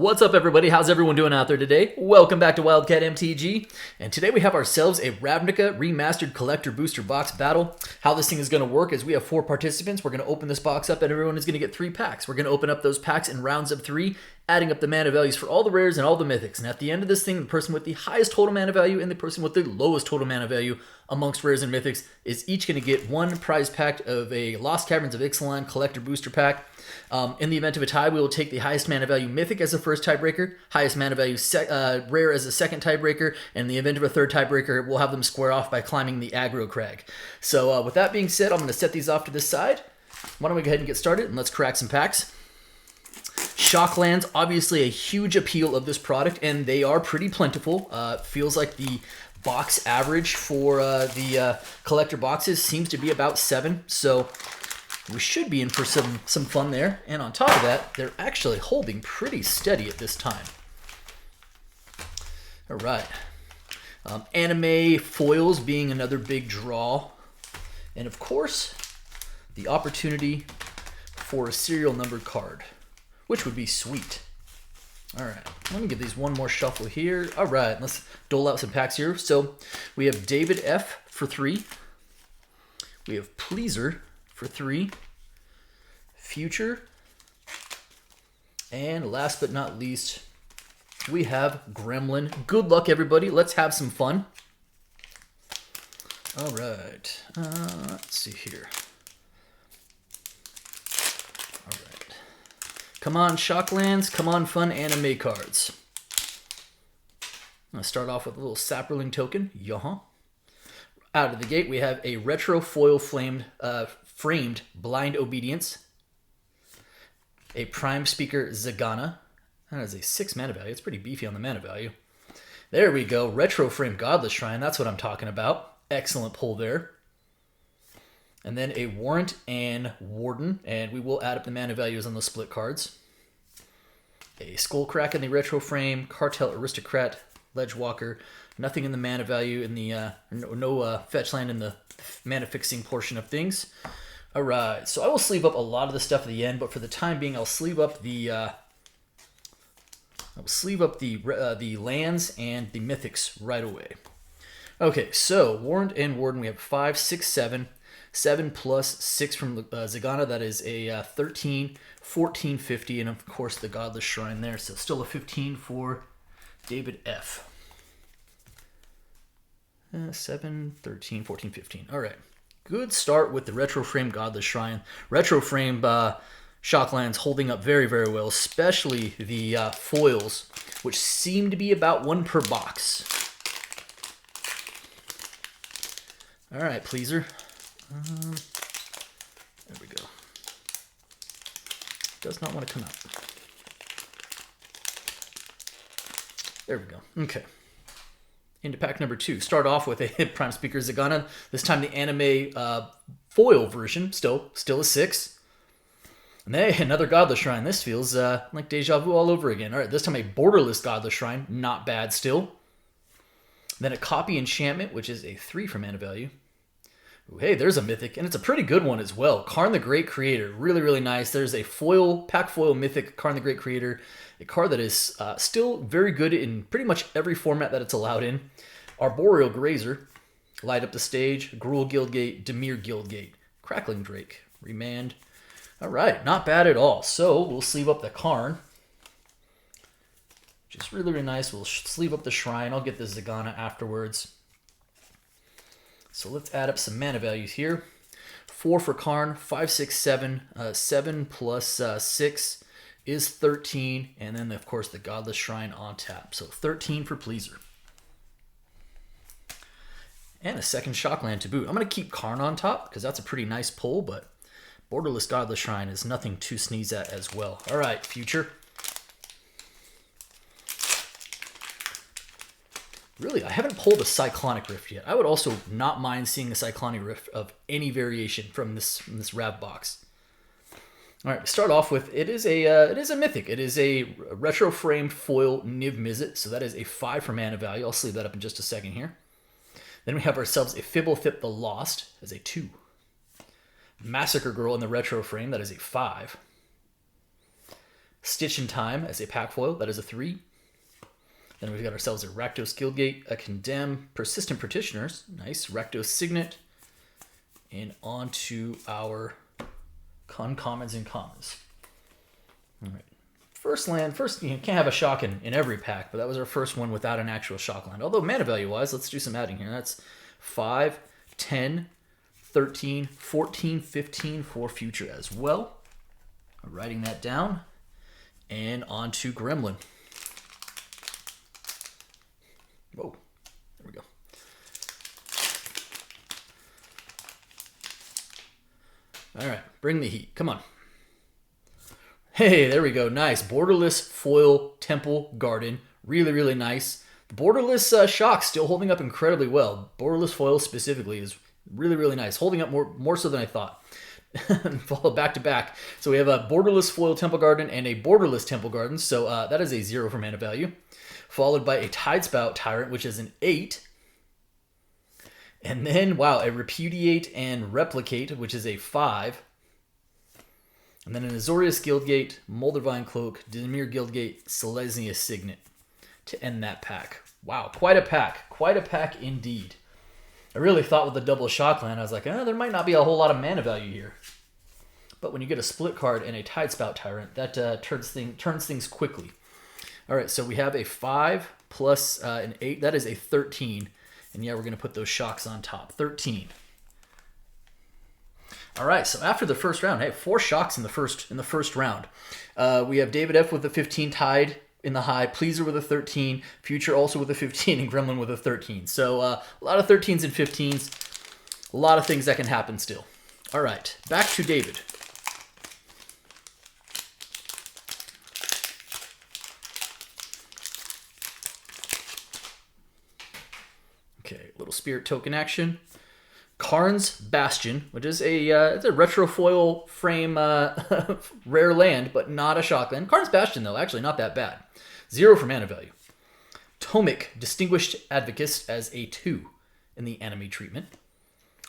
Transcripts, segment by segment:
What's up, everybody? How's everyone doing out there today? Welcome back to Wildcat MTG, and today we have ourselves a Ravnica Remastered Collector Booster Box battle. How this thing is going to work is we have 4 participants. We're going to open this box up, and everyone is going to get 3 packs. We're going to open up those packs in rounds of 3, adding up the mana values for all the rares and all the mythics. And at the end of this thing, the person with the highest total mana value and the person with the lowest total mana value amongst rares and mythics is each going to get 1 prize pack of a Lost Caverns of Ixalan Collector Booster Pack. In the event of a tie, we will take the highest mana value mythic as the first tiebreaker, highest mana value rare as the second tiebreaker, and in the event of a third tiebreaker, we'll have them square off by climbing the aggro crag. So with that being said, I'm going to set these off to the side. Why don't we go ahead and get started, and let's crack some packs. Shocklands, obviously a huge appeal of this product, and they are pretty plentiful. Feels like the box average for the collector boxes seems to be about 7, so we should be in for some fun there. And on top of that, they're actually holding pretty steady at this time. All right. Anime foils being another big draw. And of course, the opportunity for a serial numbered card, which would be sweet. All right, let me give these one more shuffle here. All right, let's dole out some packs here. So we have David F for 3. We have Pleaser for 3, Future, and last but not least, we have Gremlin. Good luck, everybody. Let's have some fun. All right, let's see here. All right, come on, Shocklands. Come on, fun anime cards. I'm gonna start off with a little Sapperling token. Out of the gate, we have a retro foil framed Blind Obedience, a Prime Speaker Zagana. That is a 6 mana value. It's pretty beefy on the mana value. There we go. Retro framed Godless Shrine. That's what I'm talking about. Excellent pull there. And then a Warrant and Warden, and we will add up the mana values on the split cards. A Skullcrack in the retro frame, Cartel Aristocrat, Ledgewalker. Nothing in the mana value in the no fetch land in the mana fixing portion of things. All right, so I will sleeve up a lot of the stuff at the end, but for the time being, I'll sleeve up the lands and the mythics right away. Okay, so Warrant and Warden, we have 5, 6, 7. 7 plus 6 from Zagana, that is a 13, 14, 50, and of course the Godless Shrine there, so still a 15 for David F. 7, 13, 14, 15. All right. Good start with the Retro Frame Godless Shrine. Retro Frame Shocklands holding up very, very well, especially the foils, which seem to be about 1 per box. All right, Pleaser. There we go. Does not want to come out. There we go. Okay. Into pack number 2. Start off with a Prime Speaker Zagana. This time the anime foil version, still a 6. And hey, another Godless Shrine. This feels like deja vu all over again. All right, this time a borderless Godless Shrine. Not bad still. Then a Copy Enchantment, which is a 3 for mana value. Ooh, hey, there's a mythic, and it's a pretty good one as well. Karn the Great Creator. Really, really nice. There's a pack foil mythic Karn the Great Creator. A card that is still very good in pretty much every format that it's allowed in. Arboreal Grazer, Light Up the Stage, Gruul Guildgate, Dimir Guildgate, Crackling Drake, Remand. All right, not bad at all. So we'll sleeve up the Karn. Just really, really nice. We'll sleeve up the Shrine. I'll get the Zagana afterwards. So let's add up some mana values here. 4 for Karn, 5, 6, 7. 7 plus 6 is 13, and then of course the Godless Shrine on tap. So 13 for Pleaser. And a second Shockland to boot. I'm going to keep Karn on top because that's a pretty nice pull, but borderless Godless Shrine is nothing to sneeze at as well. All right, Future. Really, I haven't pulled a Cyclonic Rift yet. I would also not mind seeing a Cyclonic Rift of any variation from this Rav box. All right, start off with it is a mythic. It is a retro framed foil Niv Mizzet, so that is a 5 for mana value. I'll sleeve that up in just a second here. Then we have ourselves a Fibblethip the Lost as a 2. Massacre Girl in the retro frame, that is a 5. Stitch in Time as a pack foil. That is a 3. Then we've got ourselves a Rakdos Guildgate, a Condemn, Persistent Petitioners. Nice. Rakdos Signet. And on to our uncommons and commons. All right. First land, you can't have a shock in every pack, but that was our first one without an actual shock land. Although mana value-wise, let's do some adding here. That's 5, 10, 13, 14, 15 for future as well. Writing that down. And on to Gremlin. Whoa, there we go. All right, bring the heat. Come on. Hey, there we go. Nice. Borderless Foil Temple Garden. Really, really nice. The Borderless Shock still holding up incredibly well. Borderless Foil specifically is really, really nice. Holding up more so than I thought. Follow back to back. So we have a Borderless Foil Temple Garden and a Borderless Temple Garden. So that is a 0 for mana value. Followed by a Tidespout Tyrant, which is an 8. And then, wow, a Repudiate and Replicate, which is a 5. And then an Azorius Guildgate, Moldervine Cloak, Dimir Guildgate, Selesnya Signet to end that pack. Wow, quite a pack. Quite a pack indeed. I really thought with the double shockland, I was like, there might not be a whole lot of mana value here. But when you get a split card and a Tidespout Tyrant, that turns things quickly. All right, so we have a 5 plus an 8. That is a 13. And yeah, we're going to put those shocks on top. 13. All right, so after the first round, hey, 4 shocks in the first round. We have David F with a 15 tied in the high, Pleaser with a 13, Future also with a 15, and Gremlin with a 13. So a lot of 13s and 15s. A lot of things that can happen still. All right, back to David. Okay, little Spirit Token action. Karn's Bastion, which is it's a retro foil frame rare land, but not a shockland. Karn's Bastion, though, actually not that bad. 0 for mana value. Tomic, Distinguished Advocate as a 2 in the enemy treatment.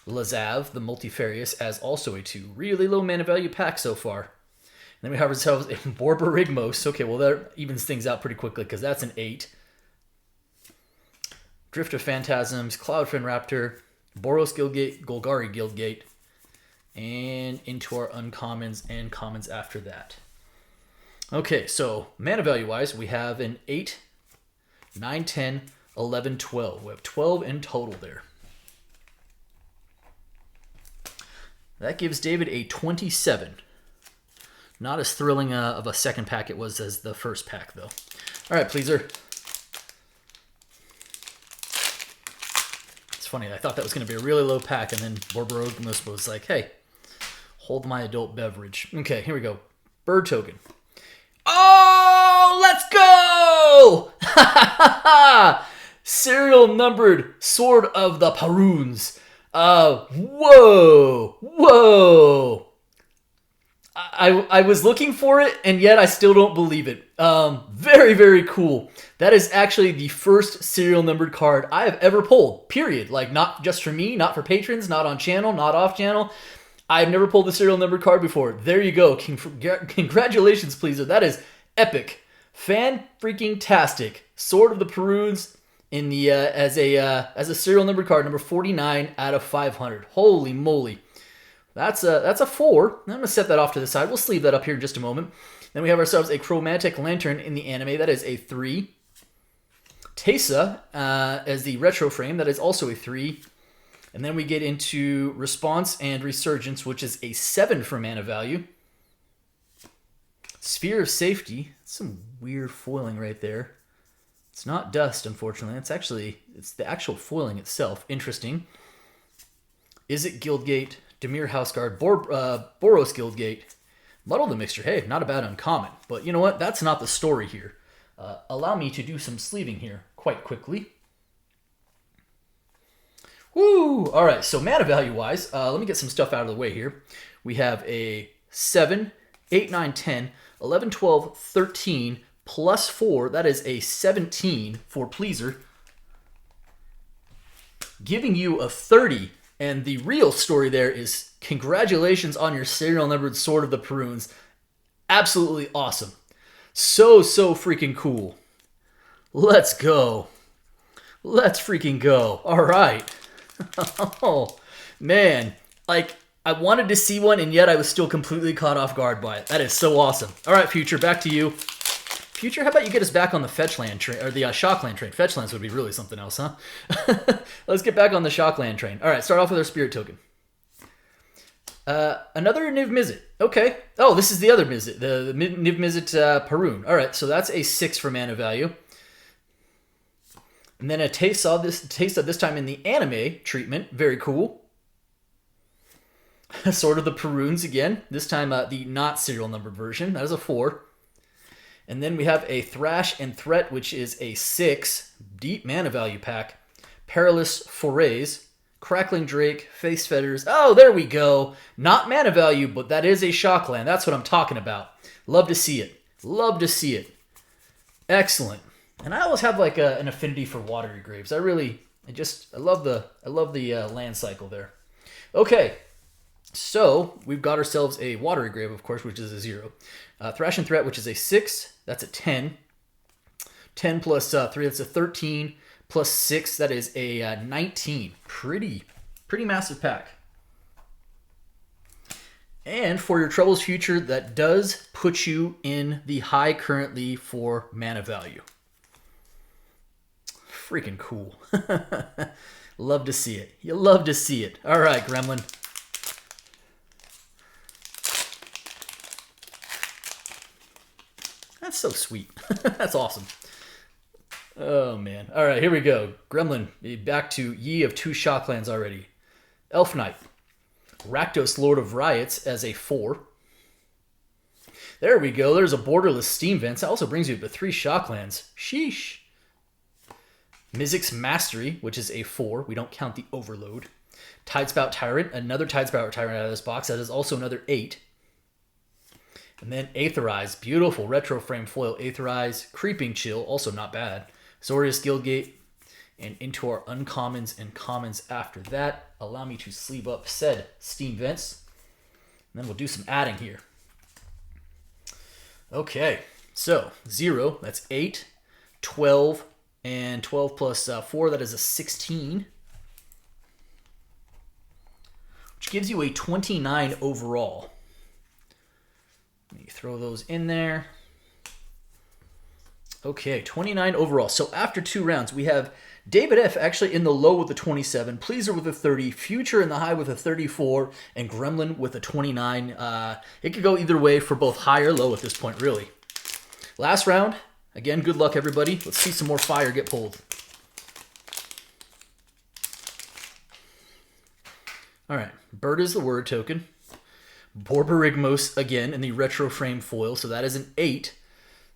Lazav, the Multifarious, as also a 2. Really low mana value pack so far. And then we have ourselves a Borborygmos. Okay, well, that evens things out pretty quickly because that's an 8. Drift of Phantasms, Cloudfen Raptor, Boros Guildgate, Golgari Guildgate, and into our uncommons and commons after that. Okay, so mana value-wise, we have an 8, 9, 10, 11, 12. We have 12 in total there. That gives David a 27. Not as thrilling of a second pack it was as the first pack, though. All right, Pleaser. Funny, I thought that was going to be a really low pack, and then Borborygmos was like, hey, hold my adult beverage. Okay, here we go. Bird token. Oh, let's go! Serial numbered Sword of the Paruns. Whoa. I was looking for it, and yet I still don't believe it. Very, very cool. That is actually the first serial numbered card I have ever pulled, period. Like, not just for me, not for patrons, not on channel, not off channel. I've never pulled a serial numbered card before. There you go. Congratulations, Pleaser. That is epic. Fan-freaking-tastic. Sword of the Perunes in the as a serial numbered card, number 49 out of 500. Holy moly. That's a 4. I'm going to set that off to the side. We'll sleeve that up here in just a moment. Then we have ourselves a Chromatic Lantern in the anime. That is a 3. Teysa as the retro frame. That is also a 3. And then we get into Response and Resurgence, which is a 7 for mana value. Sphere of Safety. Some weird foiling right there. It's not dust, unfortunately. It's the actual foiling itself. Interesting. Is it Guildgate? Dimir Houseguard, Boros Guildgate, Muddle the Mixture. Hey, not a bad uncommon. But you know what? That's not the story here. Allow me to do some sleeving here quite quickly. Woo! All right, so mana value-wise, let me get some stuff out of the way here. We have a 7, 8, 9, 10, 11, 12, 13, plus 4. That is a 17 for Pleaser. Giving you a 30. And the real story there is congratulations on your serial numbered Sword of the Perunes. Absolutely awesome. So freaking cool. Let's go. Let's freaking go. All right. Oh, man. Like, I wanted to see one, and yet I was still completely caught off guard by it. That is so awesome. All right, Future, back to you. Future, how about you get us back on the Fetchland train, or the Shockland train? Fetchlands would be really something else, huh? Let's get back on the Shockland train. All right, start off with our Spirit Token. Another Niv Mizzet. Okay. Oh, this is the other Mizzet, the Niv Mizzet Parun. All right, so that's a 6 for mana value. And then a taste of this time in the anime treatment. Very cool. Sort of the Paruns again. This time the not serial numbered version. That is a 4. And then we have a Thrash and Threat, which is a 6. Deep mana value pack. Perilous Forays. Crackling Drake, Face Fetters. Oh, there we go. Not mana value, but that is a Shockland. That's what I'm talking about. Love to see it. Love to see it. Excellent. And I always have like an affinity for Watery Graves. I love the land cycle there. Okay, so we've got ourselves a Watery Grave, of course, which is a 0. Thrash and Threat, which is a 6. That's a 10. 10 plus 3, that's a 13. Plus 6, that is a 19. Pretty massive pack. And for your Troubles Future, that does put you in the high currently for mana value. Freaking cool. Love to see it. You love to see it. All right, Gremlin. That's so sweet. That's awesome. Oh, man. All right, here we go. Gremlin, back to Ye of 2 Shocklands already. Elf Knight. Rakdos, Lord of Riots, as a 4. There we go. There's a Borderless Steam Vents. That also brings you up to 3 Shocklands. Sheesh. Mizzix's Mastery, which is a 4. We don't count the Overload. Tidespout Tyrant. Another Tidespout Tyrant out of this box. That is also another 8. And then Aetherize. Beautiful retro frame foil Aetherize. Creeping Chill. Also not bad. Zorius Guildgate, and into our uncommons and commons after that. Allow me to sleeve up said Steam Vents. And then we'll do some adding here. Okay, so 0, that's 8, 12, and 12 plus 4, that is a 16. Which gives you a 29 overall. Let me throw those in there. Okay, 29 overall. So after 2 rounds, we have David F. actually in the low with a 27, Pleaser with a 30, Future in the high with a 34, and Gremlin with a 29. It could go either way for both high or low at this point, really. Last round. Again, good luck, everybody. Let's see some more fire get pulled. All right, Bird is the word token. Borborygmos again in the retro frame foil, so that is an 8.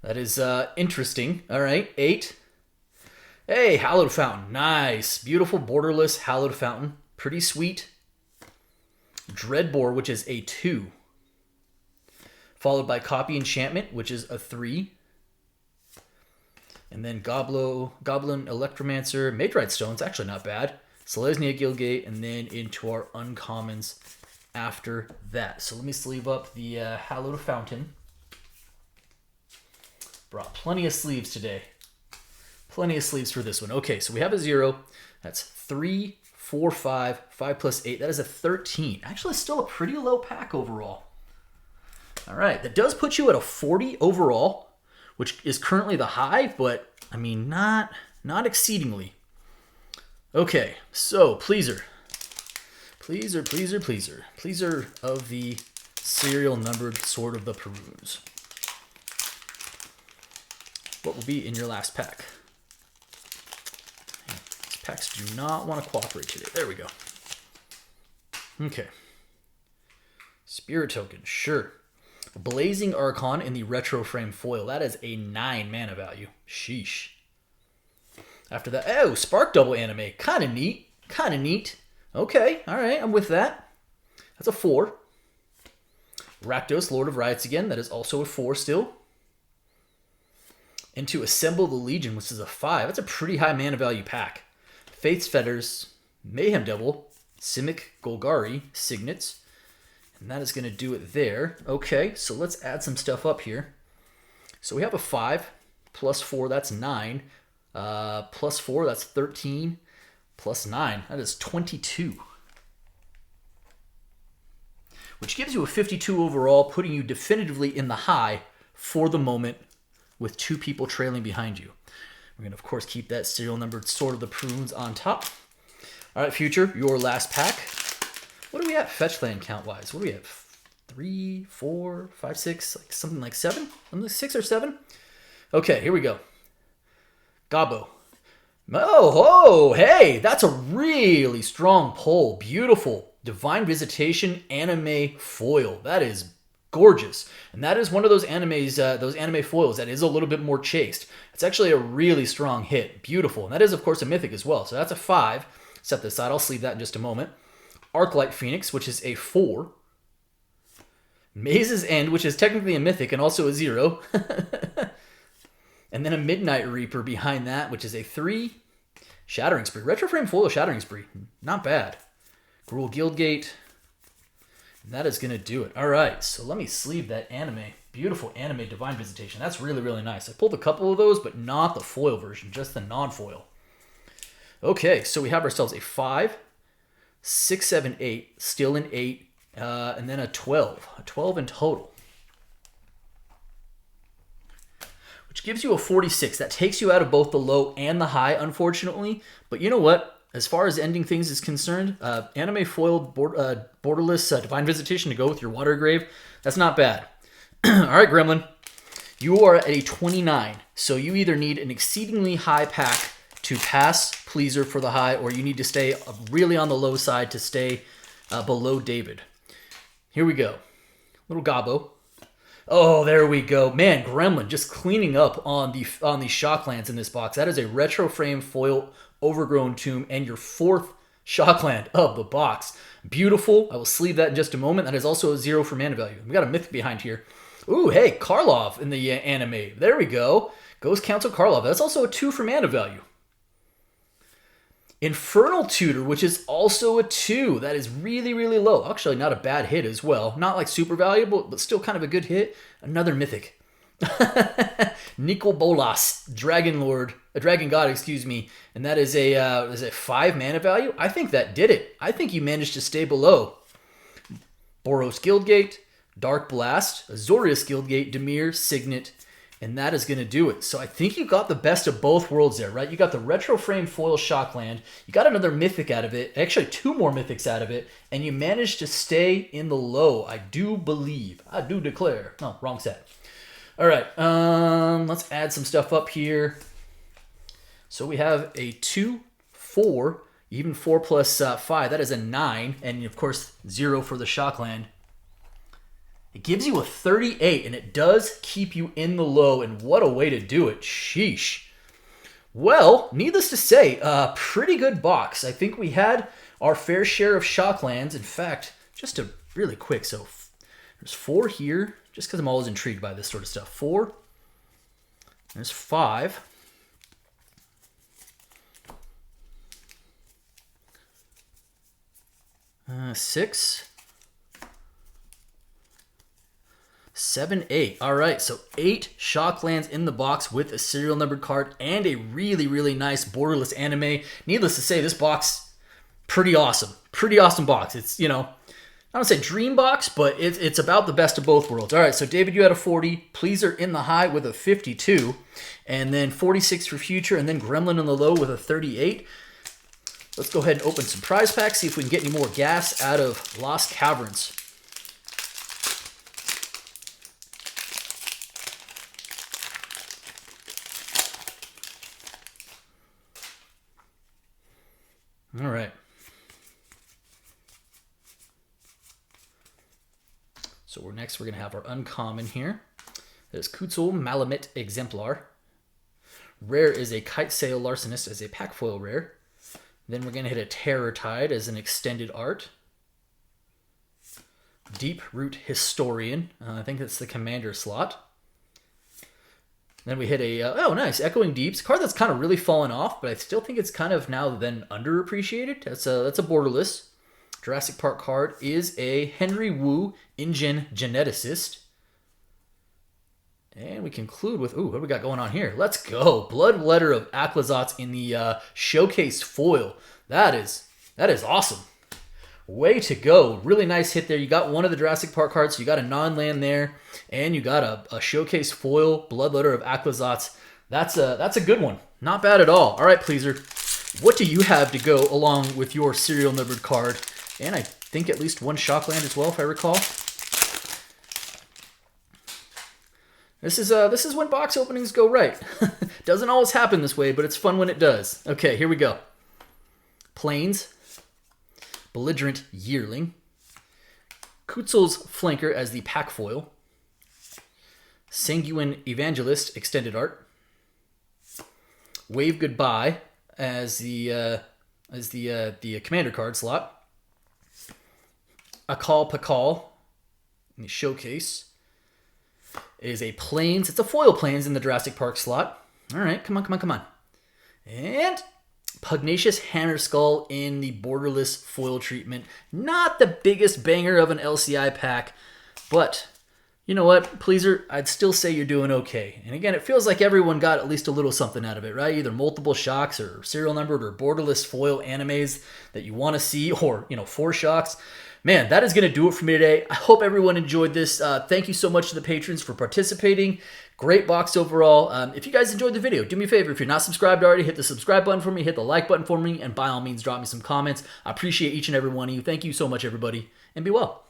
That is interesting. All right, 8. Hey, Hallowed Fountain. Nice. Beautiful borderless Hallowed Fountain. Pretty sweet. Dreadbore, which is a 2. Followed by Copy Enchantment, which is a 3. And then Goblin Electromancer. Matrite Stone's actually not bad. Selesnya Guildgate, and then into our uncommons after that. So let me sleeve up the Hallowed Fountain. Brought plenty of sleeves today. Plenty of sleeves for this one. Okay, so we have a 0. That's 3, 4, 5. 5 plus 8. That is a 13. Actually, still a pretty low pack overall. All right, that does put you at a 40 overall, which is currently the high, but, I mean, not exceedingly. Okay, so Pleaser. Pleaser of the serial numbered Sword of the Peruns. What will be in your last pack? These packs do not want to cooperate today. There we go. Okay. Spirit Token, sure. Blazing Archon in the retro frame foil. That is a 9 mana value. Sheesh. After that, oh, Spark Double Anime. Kind of neat. Okay, all right, I'm with that. That's a 4. Rakdos, Lord of Riots again. That is also a 4 still. And to Assemble the Legion, which is a 5. That's a pretty high mana value pack. Faith's Fetters, Mayhem Devil, Simic Golgari, Signets. And that is going to do it there. Okay, so let's add some stuff up here. So we have a 5, plus 4, that's 9. Plus 4, that's 13. Plus 9, that is 22. Which gives you a 52 overall, putting you definitively in the high for the moment with 2 people trailing behind you. We're going to, of course, keep that serial numbered Sword of the Prunes on top. All right, Future, your last pack. What do we have fetch land count-wise? What do we have? 3, 4, 5, 6, like something like 7? Something like 6 or 7? Okay, here we go. Gobbo. Oh, hey, that's a really strong pull. Beautiful. Divine Visitation anime foil. That is gorgeous. And that is one of those animes, those anime foils that is a little bit more chased. It's actually a really strong hit. Beautiful. And that is, of course, a mythic as well. So that's a 5. Set this aside. I'll sleeve that in just a moment. Arclight Phoenix, which is a 4. Maze's End, which is technically a mythic and also a 0. And then a Midnight Reaper behind that, which is a 3. Shattering Spree. Retroframe foil Shattering Spree. Not bad. Gruul Guildgate. And that is going to do it. All right, so let me sleeve that anime. Beautiful anime Divine Visitation. That's really, really nice. I pulled a couple of those, but not the foil version, just the non-foil. Okay, so we have ourselves a 5, 6, 7, 8, still an 8, and then a 12. A 12 in total. Which gives you a 46. That takes you out of both the low and the high, unfortunately. But you know what? As far as ending things is concerned, anime foiled borderless Divine Visitation to go with your Water Grave, that's not bad. All right, Gremlin. You are at a 29. So you either need an exceedingly high pack to pass Pleaser for the high, or you need to stay really on the low side to stay below David. Here we go. Little Gobbo. Oh, there we go. Man, Gremlin just cleaning up on the shocklands in this box. That is a retro frame foil Overgrown Tomb and your 4th shockland of the box. Beautiful. I will sleeve that in just a moment. That is also a 0 for mana value. We got a mythic behind here. Ooh, hey, Karlov in the anime. There we go. Ghost Council Karlov. That's also a 2 for mana value. Infernal Tutor, which is also a 2. That is really, really low. Actually, not a bad hit as well. Not like super valuable, but still kind of a good hit. Another mythic. Nicol Bolas, Dragon God, excuse me. And that is a 5 mana value. I think that did it. I think you managed to stay below. Boros Guildgate, Dark Blast, Azorius Guildgate, Dimir, Signet, and that is going to do it. So I think you got the best of both worlds there, right? You got the retro frame foil shockland, you got another mythic out of it, actually 2 more mythics out of it, and you managed to stay in the low, I do believe. I do declare. No, wrong set. All right, let's add some stuff up here. So we have a 2, 4, even 4 plus 5, that is a 9, and of course 0 for the shockland. It gives you a 38, and it does keep you in the low, and what a way to do it. Sheesh. Well, needless to say, pretty good box. I think we had our fair share of shocklands. In fact, just a really quick, so there's 4 here, just because I'm always intrigued by this sort of stuff. 4, there's 5. 6, 7, 8. All right, so 8 shocklands in the box with a serial numbered card and a really, really nice borderless anime. Needless to say, this box, pretty awesome. Pretty awesome box. It's, you know, I don't say dream box, but it's about the best of both worlds. All right, so David, you had a 40. Pleaser in the high with a 52. And then 46 for Future, and then Gremlin in the low with a 38. Let's go ahead and open some prize packs, see if we can get any more gas out of Lost Caverns. All right. So we're going to have our uncommon here. There's Kutzul Malamit Exemplar. Rare is a Kite Sail Larcenist as a pack foil rare. Then we're going to hit a Terror Tide as an extended art. Deep Root Historian. I think that's the commander slot. Then we hit a, oh nice, Echoing Deeps. Card that's kind of really fallen off, but I still think it's kind of now then underappreciated. That's a borderless. Jurassic Park card is a Henry Wu InGen Geneticist. And we conclude with, ooh, what do we got going on here? Let's go. Bloodletter of Aclazotz in the showcase foil. That is awesome. Way to go. Really nice hit there. You got one of the Jurassic Park cards, so you got a non-land there, and you got a showcase foil, Bloodletter of Aclazotz. That's a good one. Not bad at all. All right, Pleaser. What do you have to go along with your serial numbered card? And I think at least one shockland as well, if I recall. This is when box openings go right. Doesn't always happen this way, but it's fun when it does. Okay, here we go. Plains, Belligerent Yearling, Kutzel's Flanker as the pack foil, Sanguine Evangelist Extended Art, Wave Goodbye as the commander card slot, Akal Pakal in the showcase. It is a Plains. It's a foil Plains in the Jurassic Park slot. All right, come on. And Pugnacious Hammer Skull in the borderless foil treatment. Not the biggest banger of an LCI pack, but you know what, Pleaser, I'd still say you're doing okay. And again, it feels like everyone got at least a little something out of it, right? Either multiple shocks or serial numbered or borderless foil animes that you want to see, or 4 shocks. Man, that is going to do it for me today. I hope everyone enjoyed this. Thank you so much to the patrons for participating. Great box overall. If you guys enjoyed the video, do me a favor. If you're not subscribed already, hit the subscribe button for me, hit the like button for me, and by all means, drop me some comments. I appreciate each and every one of you. Thank you so much, everybody, and be well.